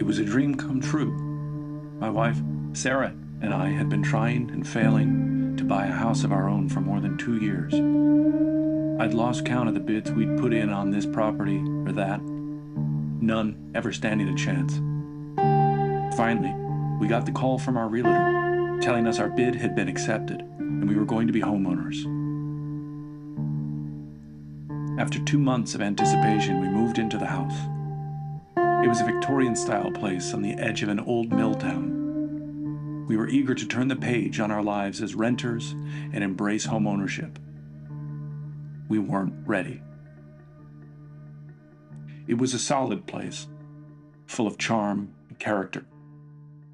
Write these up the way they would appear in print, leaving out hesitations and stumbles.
was a dream come true. My wife, Sarah, and I had been trying and failing to buy a house of our own for more than 2 years. I'd lost count of the bids we'd put in on this property or that, none ever standing a chance. Finally, we got the call from our realtor, telling us our bid had been accepted and we were going to be homeowners. After 2 months of anticipation, we moved into the house. It was a Victorian-style place on the edge of an old mill town. We were eager to turn the page on our lives as renters and embrace homeownership. We weren't ready. It was a solid place, full of charm and character.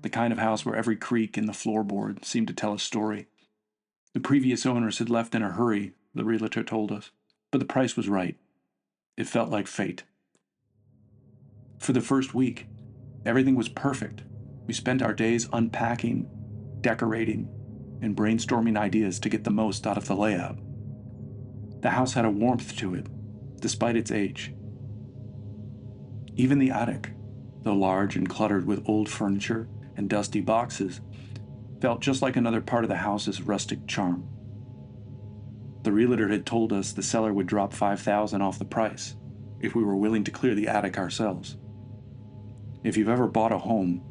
The kind of house where every creak in the floorboard seemed to tell a story. The previous owners had left in a hurry, the realtor told us, but the price was right. It felt like fate. For the first week, everything was perfect. We spent our days unpacking, decorating, and brainstorming ideas to get the most out of the layout. The house had a warmth to it, despite its age. Even the attic, though large and cluttered with old furniture and dusty boxes, felt just like another part of the house's rustic charm. The realtor had told us the seller would drop $5,000 off the price if we were willing to clear the attic ourselves. If you've ever bought a home,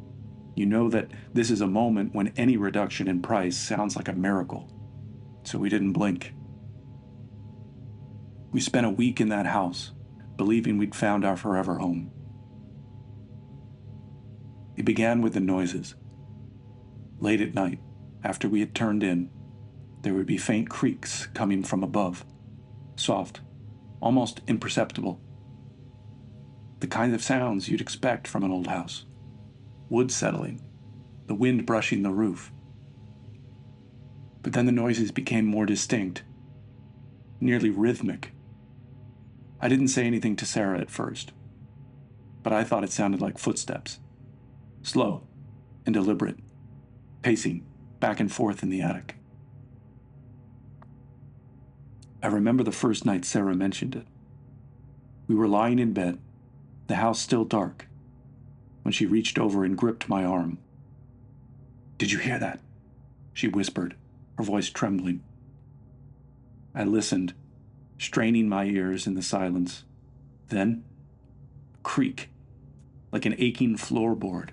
you know that this is a moment when any reduction in price sounds like a miracle, so we didn't blink. We spent a week in that house, believing we'd found our forever home. It began with the noises. Late at night, after we had turned in, there would be faint creaks coming from above, soft, almost imperceptible. The kind of sounds you'd expect from an old house. Wood settling, the wind brushing the roof. But then the noises became more distinct, nearly rhythmic. I didn't say anything to Sarah at first, but I thought it sounded like footsteps, slow and deliberate, pacing back and forth in the attic. I remember the first night Sarah mentioned it. We were lying in bed, the house still dark, when she reached over and gripped my arm. "Did you hear that?" she whispered, her voice trembling. I listened, straining my ears in the silence. Then, a creak, like an aching floorboard,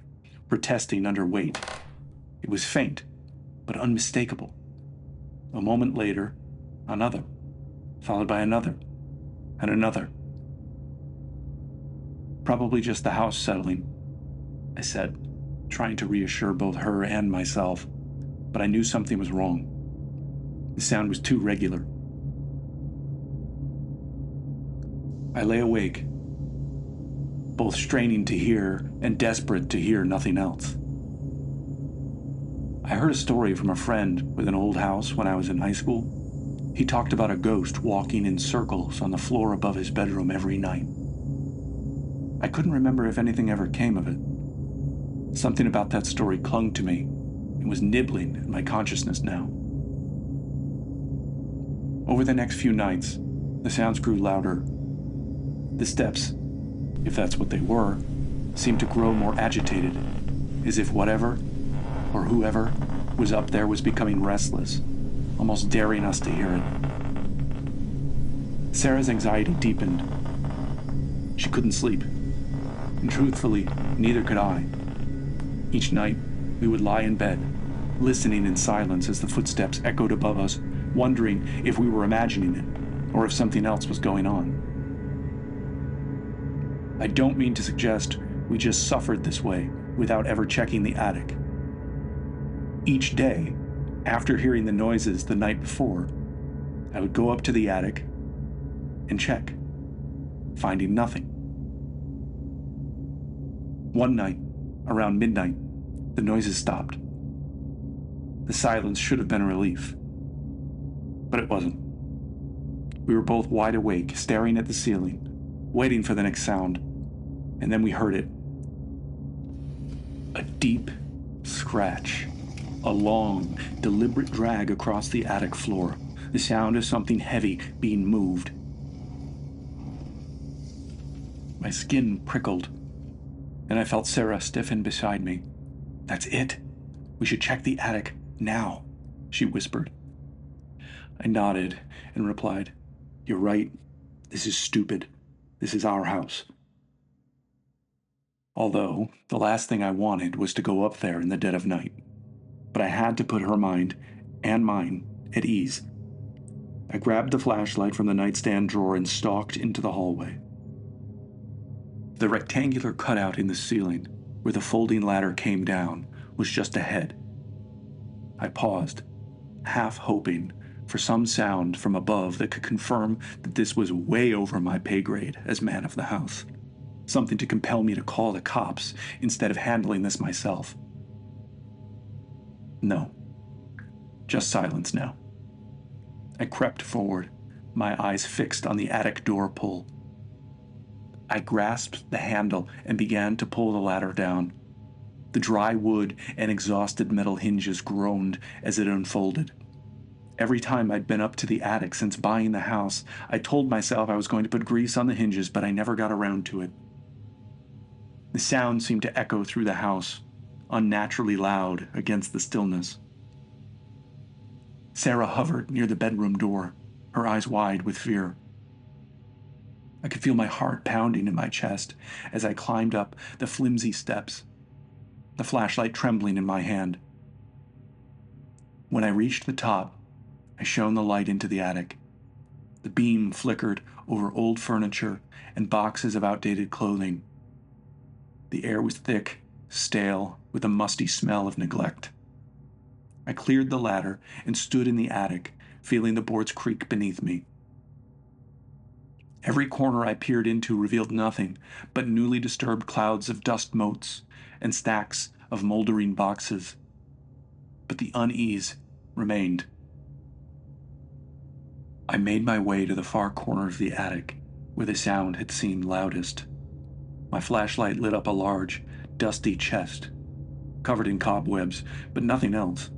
protesting under weight. It was faint, but unmistakable. A moment later, another, followed by another, and another. "Probably just the house settling," I said, trying to reassure both her and myself, but I knew something was wrong. The sound was too regular. I lay awake, both straining to hear and desperate to hear nothing else. I heard a story from a friend with an old house when I was in high school. He talked about a ghost walking in circles on the floor above his bedroom every night. I couldn't remember if anything ever came of it. Something about that story clung to me and was nibbling at my consciousness now. Over the next few nights, the sounds grew louder. The steps, if that's what they were, seemed to grow more agitated, as if whatever or whoever was up there was becoming restless, almost daring us to hear it. Sarah's anxiety deepened. She couldn't sleep, and truthfully, neither could I. Each night, we would lie in bed, listening in silence as the footsteps echoed above us, wondering if we were imagining it, or if something else was going on. I don't mean to suggest we just suffered this way without ever checking the attic. Each day, after hearing the noises the night before, I would go up to the attic and check, finding nothing. One night, around midnight, the noises stopped. The silence should have been a relief, but it wasn't. We were both wide awake, staring at the ceiling, waiting for the next sound, and then we heard it. A deep scratch, a long, deliberate drag across the attic floor, the sound of something heavy being moved. My skin prickled, and I felt Sarah stiffen beside me. "That's it. We should check the attic now," she whispered. I nodded and replied, "You're right. This is stupid. This is our house." Although, the last thing I wanted was to go up there in the dead of night. But I had to put her mind, and mine, at ease. I grabbed the flashlight from the nightstand drawer and stalked into the hallway. The rectangular cutout in the ceiling, where the folding ladder came down, was just ahead. I paused, half hoping for some sound from above that could confirm that this was way over my pay grade as man of the house. Something to compel me to call the cops instead of handling this myself. No. Just silence now. I crept forward, my eyes fixed on the attic door pull. I grasped the handle and began to pull the ladder down. The dry wood and exhausted metal hinges groaned as it unfolded. Every time I'd been up to the attic since buying the house, I told myself I was going to put grease on the hinges, but I never got around to it. The sound seemed to echo through the house, unnaturally loud against the stillness. Sarah hovered near the bedroom door, her eyes wide with fear. I could feel my heart pounding in my chest as I climbed up the flimsy steps, the flashlight trembling in my hand. When I reached the top, I shone the light into the attic. The beam flickered over old furniture and boxes of outdated clothing. The air was thick, stale, with a musty smell of neglect. I cleared the ladder and stood in the attic, feeling the boards creak beneath me. Every corner I peered into revealed nothing but newly disturbed clouds of dust motes and stacks of moldering boxes. But the unease remained. I made my way to the far corner of the attic, where the sound had seemed loudest. My flashlight lit up a large, dusty chest, covered in cobwebs, but nothing else.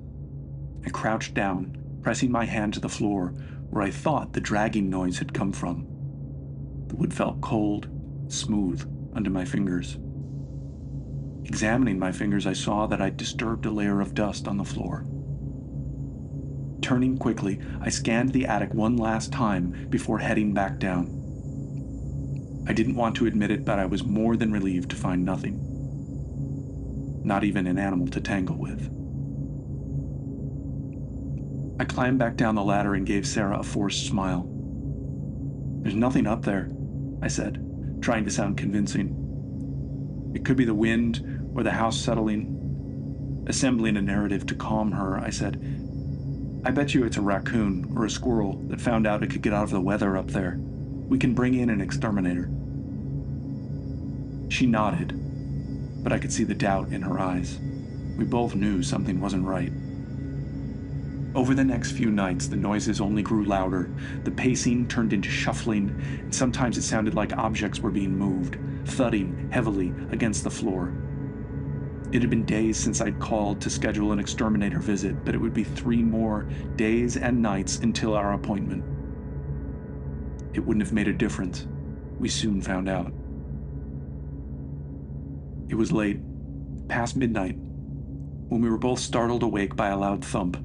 I crouched down, pressing my hand to the floor where I thought the dragging noise had come from. The wood felt cold, smooth under my fingers. Examining my fingers, I saw that I'd disturbed a layer of dust on the floor. Turning quickly, I scanned the attic one last time before heading back down. I didn't want to admit it, but I was more than relieved to find nothing. Not even an animal to tangle with. I climbed back down the ladder and gave Sarah a forced smile. "There's nothing up there," I said, trying to sound convincing. "It could be the wind or the house settling." Assembling a narrative to calm her, I said, "I bet you it's a raccoon or a squirrel that found out it could get out of the weather up there. We can bring in an exterminator." She nodded, but I could see the doubt in her eyes. We both knew something wasn't right. Over the next few nights, the noises only grew louder. The pacing turned into shuffling, and sometimes it sounded like objects were being moved, thudding heavily against the floor. It had been days since I'd called to schedule an exterminator visit, but it would be 3 more days and nights until our appointment. It wouldn't have made a difference. We soon found out. It was late, past midnight, when we were both startled awake by a loud thump,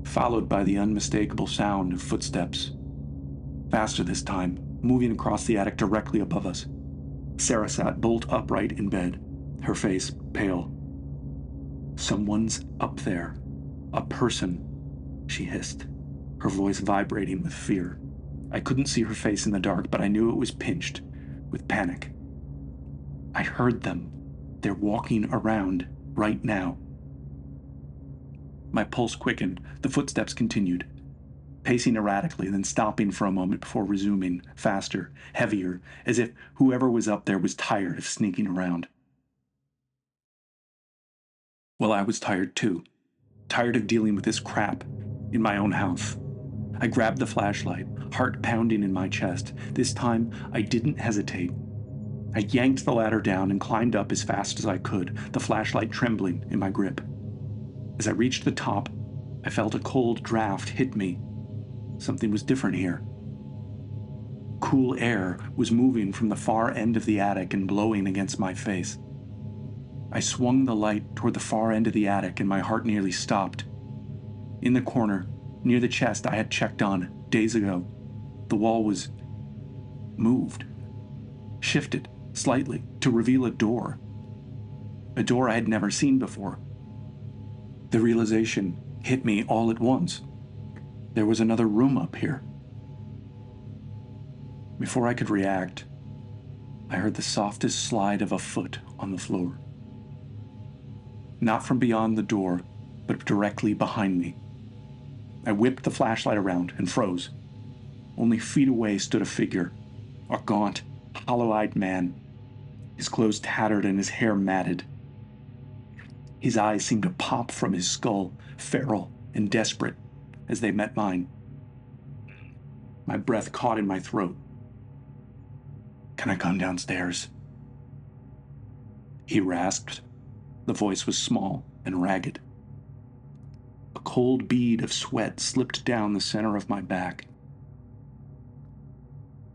followed by the unmistakable sound of footsteps. Faster this time, moving across the attic directly above us. Sarah sat bolt upright in bed, her face pale. "Someone's up there. A person," she hissed, her voice vibrating with fear. I couldn't see her face in the dark, but I knew it was pinched with panic. "I heard them. They're walking around right now." My pulse quickened. The footsteps continued, pacing erratically, then stopping for a moment before resuming, faster, heavier, as if whoever was up there was tired of sneaking around. Well, I was tired too. Tired of dealing with this crap in my own house. I grabbed the flashlight, heart pounding in my chest. This time, I didn't hesitate. I yanked the ladder down and climbed up as fast as I could, the flashlight trembling in my grip. As I reached the top, I felt a cold draft hit me. Something was different here. Cool air was moving from the far end of the attic and blowing against my face. I swung the light toward the far end of the attic and my heart nearly stopped. In the corner, near the chest I had checked on days ago, the wall was moved, shifted slightly to reveal a door I had never seen before. The realization hit me all at once. There was another room up here. Before I could react, I heard the softest slide of a foot on the floor. Not from beyond the door, but directly behind me. I whipped the flashlight around and froze. Only feet away stood a figure, a gaunt, hollow-eyed man, his clothes tattered and his hair matted. His eyes seemed to pop from his skull, feral and desperate, as they met mine. My breath caught in my throat. "Can I come downstairs?" he rasped. The voice was small and ragged. A cold bead of sweat slipped down the center of my back.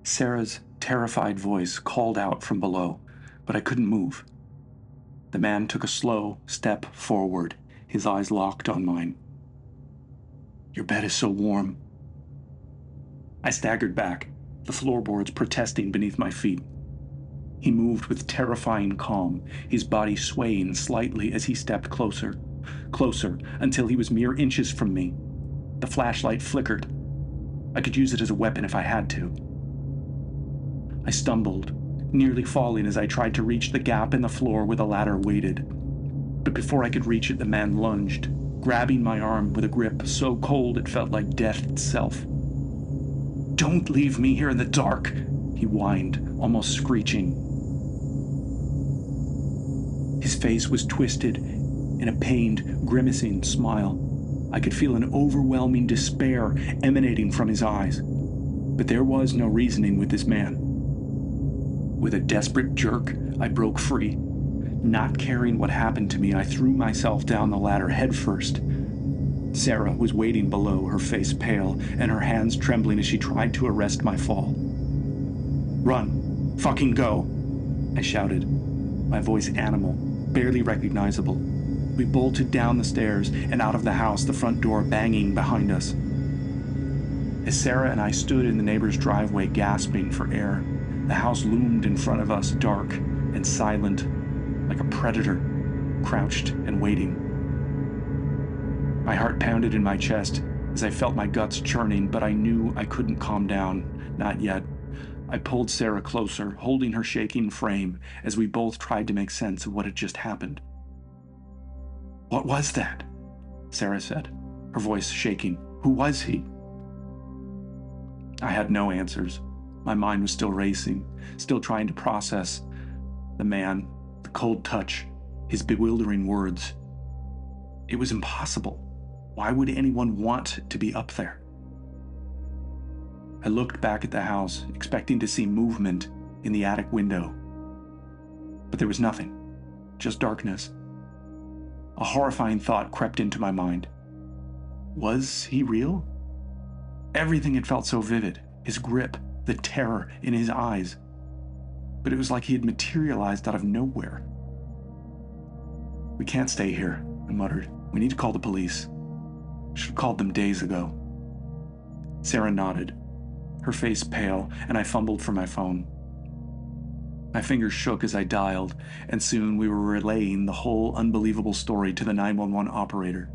Sarah's terrified voice called out from below, but I couldn't move. The man took a slow step forward, his eyes locked on mine. "Your bed is so warm." I staggered back, the floorboards protesting beneath my feet. He moved with terrifying calm, his body swaying slightly as he stepped closer, until he was mere inches from me. The flashlight flickered. I could use it as a weapon if I had to. I stumbled, nearly falling as I tried to reach the gap in the floor where the ladder waited. But before I could reach it, the man lunged, grabbing my arm with a grip so cold it felt like death itself. "Don't leave me here in the dark," he whined, almost screeching. His face was twisted in a pained, grimacing smile. I could feel an overwhelming despair emanating from his eyes. But there was no reasoning with this man. With a desperate jerk, I broke free. Not caring what happened to me, I threw myself down the ladder headfirst. Sarah was waiting below, her face pale and her hands trembling as she tried to arrest my fall. "Run! Fucking go!" I shouted, my voice animal, barely recognizable. We bolted down the stairs and out of the house, the front door banging behind us. As Sarah and I stood in the neighbor's driveway gasping for air, the house loomed in front of us, dark and silent, like a predator, crouched and waiting. My heart pounded in my chest as I felt my guts churning, but I knew I couldn't calm down, not yet. I pulled Sarah closer, holding her shaking frame as we both tried to make sense of what had just happened. "What was that?" Sarah said, her voice shaking. "Who was he?" I had no answers. My mind was still racing, still trying to process the man, the cold touch, his bewildering words. It was impossible. Why would anyone want to be up there? I looked back at the house, expecting to see movement in the attic window. But there was nothing, just darkness. A horrifying thought crept into my mind. Was he real? Everything had felt so vivid, his grip, the terror in his eyes. But it was like he had materialized out of nowhere. "We can't stay here," I muttered. "We need to call the police. Should have called them days ago." Sarah nodded, her face pale, and I fumbled for my phone. My fingers shook as I dialed, and soon we were relaying the whole unbelievable story to the 911 operator.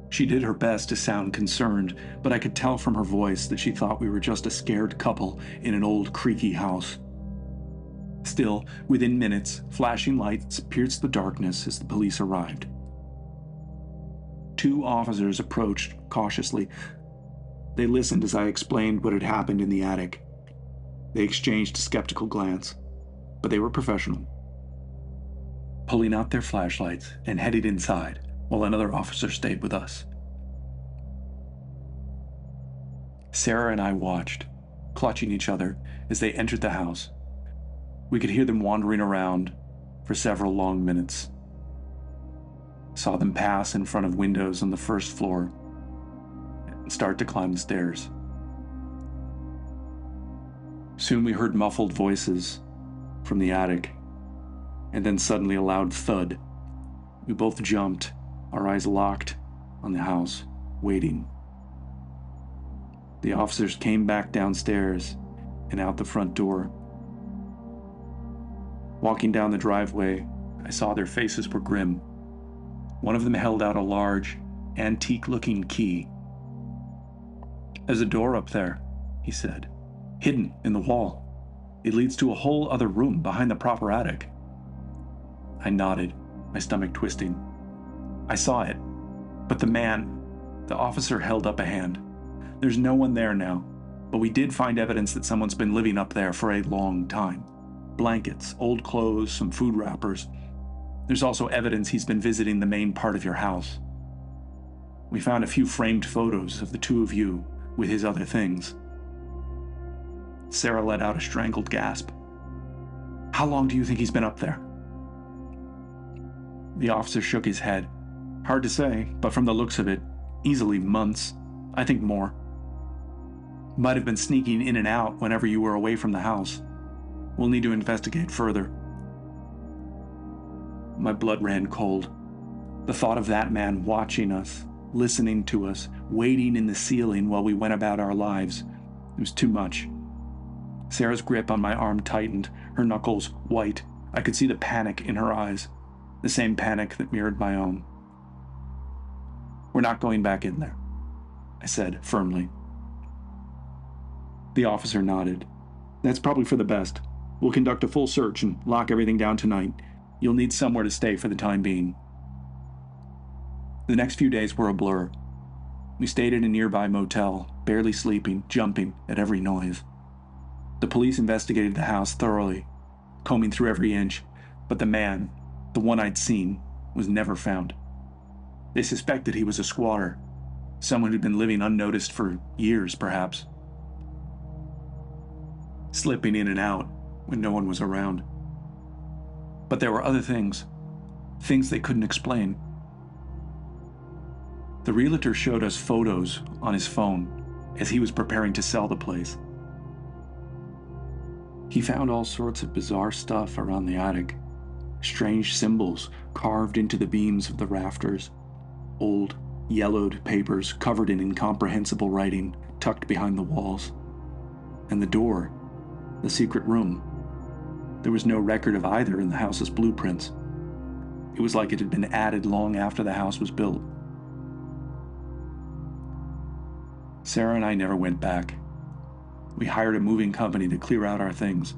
She did her best to sound concerned, but I could tell from her voice that she thought we were just a scared couple in an old creaky house. Still, within minutes, flashing lights pierced the darkness as the police arrived. 2 officers approached cautiously. They listened as I explained what had happened in the attic. They exchanged a skeptical glance, but they were professional. Pulling out their flashlights and headed inside, while another officer stayed with us. Sarah and I watched, clutching each other as they entered the house. We could hear them wandering around for several long minutes. Saw them pass in front of windows on the first floor and start to climb the stairs. Soon we heard muffled voices from the attic, and then suddenly a loud thud. We both jumped, our eyes locked on the house, waiting. The officers came back downstairs and out the front door. Walking down the driveway, I saw their faces were grim. One of them held out a large, antique-looking key. "There's a door up there," he said, "hidden in the wall. It leads to a whole other room behind the proper attic." I nodded, my stomach twisting. "I saw it, but the officer held up a hand. There's no one there now, but we did find evidence that someone's been living up there for a long time. Blankets, old clothes, some food wrappers. There's also evidence he's been visiting the main part of your house. We found a few framed photos of the two of you with his other things." Sarah let out a strangled gasp. "How long do you think he's been up there?" The officer shook his head. "Hard to say, but from the looks of it, easily months. I think more. Might have been sneaking in and out whenever you were away from the house. We'll need to investigate further." My blood ran cold. The thought of that man watching us, listening to us, waiting in the ceiling while we went about our lives, it was too much. Sarah's grip on my arm tightened, her knuckles white. I could see the panic in her eyes, the same panic that mirrored my own. "We're not going back in there," I said firmly. The officer nodded. "That's probably for the best. We'll conduct a full search and lock everything down tonight. You'll need somewhere to stay for the time being." The next few days were a blur. We stayed at a nearby motel, barely sleeping, jumping at every noise. The police investigated the house thoroughly, combing through every inch, but the man, the one I'd seen, was never found. They suspected he was a squatter, someone who'd been living unnoticed for years, perhaps, slipping in and out when no one was around. But there were other things they couldn't explain. The realtor showed us photos on his phone as he was preparing to sell the place. He found all sorts of bizarre stuff around the attic. Strange symbols carved into the beams of the rafters. Old, yellowed papers covered in incomprehensible writing tucked behind the walls. And the door, the secret room. There was no record of either in the house's blueprints. It was like it had been added long after the house was built. Sarah and I never went back. We hired a moving company to clear out our things.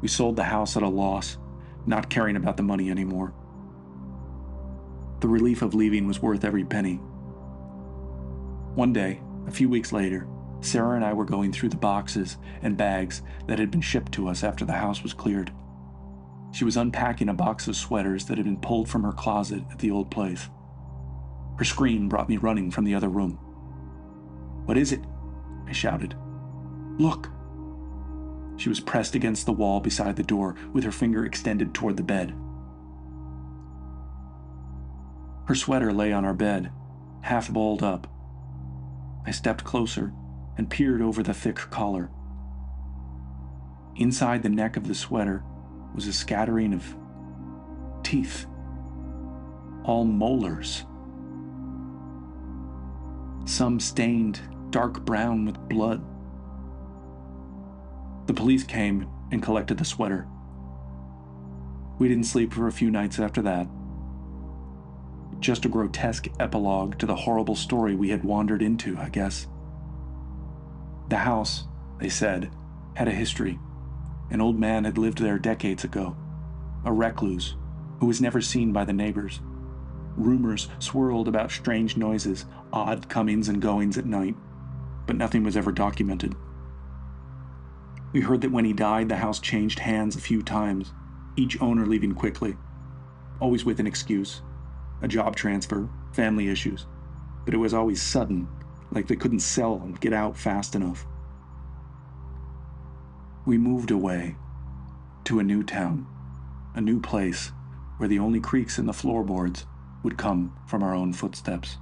We sold the house at a loss, not caring about the money anymore. The relief of leaving was worth every penny. One day, a few weeks later, Sarah and I were going through the boxes and bags that had been shipped to us after the house was cleared. She was unpacking a box of sweaters that had been pulled from her closet at the old place. Her scream brought me running from the other room. "What is it?" I shouted. "Look!" She was pressed against the wall beside the door with her finger extended toward the bed. Her sweater lay on our bed, half balled up. I stepped closer and peered over the thick collar. Inside the neck of the sweater was a scattering of teeth, all molars. Some stained dark brown with blood. The police came and collected the sweater. We didn't sleep for a few nights after that. Just a grotesque epilogue to the horrible story we had wandered into, I guess. The house, they said, had a history. An old man had lived there decades ago, a recluse who was never seen by the neighbors. Rumors swirled about strange noises, odd comings and goings at night, but nothing was ever documented. We heard that when he died, the house changed hands a few times, each owner leaving quickly, always with an excuse, a job transfer, family issues, but it was always sudden, like they couldn't sell and get out fast enough. We moved away to a new town, a new place where the only creaks in the floorboards would come from our own footsteps.